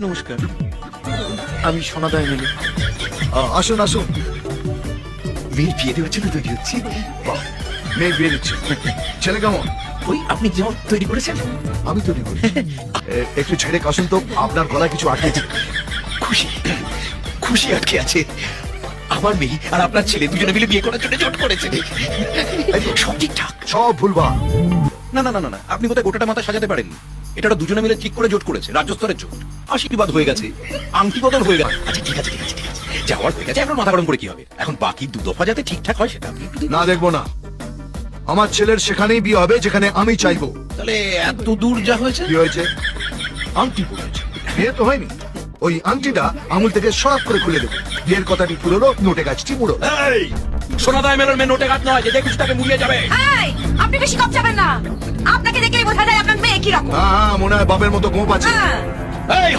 নমস্কার, আমি সোনাদা এমএলএ। আসুন আসুন। মেয়ের বিয়ে দেওয়ার জন্য তৈরি হচ্ছি। বাহ, মেয়ে বিয়ে দিচ্ছে। ছেলে কেমন? ওই আপনি যেমন তৈরি করেছেন। আমি তৈরি করি। একটু ছেড়ে কাশুন তো, আপনার গলায় কিছু আটকেছে। খুশি খুশি আটকে আছে। আমার মেয়ে আর আপনার ছেলে দুজনে মিলে বিয়ে করার জন্য জোট করেছে। সব ঠিকঠাক। সব ভুলবার। না না না না না, আপনি কোথায় গোটাটা মাথা সাজাতে পারেন? এটা ওরা দুজনে মিলে ঠিক করে জোট করেছে, রাজ্য স্তরের জোট। আশীর্বাদ হয়ে গেছে, আংটি বদল হয়ে গেছে। আচ্ছা ঠিক আছে ঠিক আছে ঠিক আছে, যাওয়ার হয়ে গেছে, এখন মাথা গরম করে কি হবে? এখন বাকি দু দফা যাতে ঠিকঠাক হয় সেটা আপনি একটু দেখুন। না, দেখবো না। আমার ছেলের সেখানেই বিয়ে হবে যেখানে আমি চাইবো। তাহলে এত দূর যা হয়েছে, কি হয়েছে? আংটি পড়েছে, বিয়ে তো হয়নি। ওই আংটিটা আঙুল থেকে সরাপ করে খুলে দেবো। বিয়ের কথাটি পুরোলো, নোটে গাছটি মুড়ো। এই সোনাদা এমএলএর মেয়ে নোটে গাছ নয় যে দেখুন তাকে মুড়িয়ে যাবে। এই, আপনি বেশি কম যাবেন না। আপনাকে দেখলেই বোঝা যায় আপনার মেয়ে কি রকম। হ্যাঁ, মনে হয় বাপের মতো গোপ আছে। হ্যাঁ। এই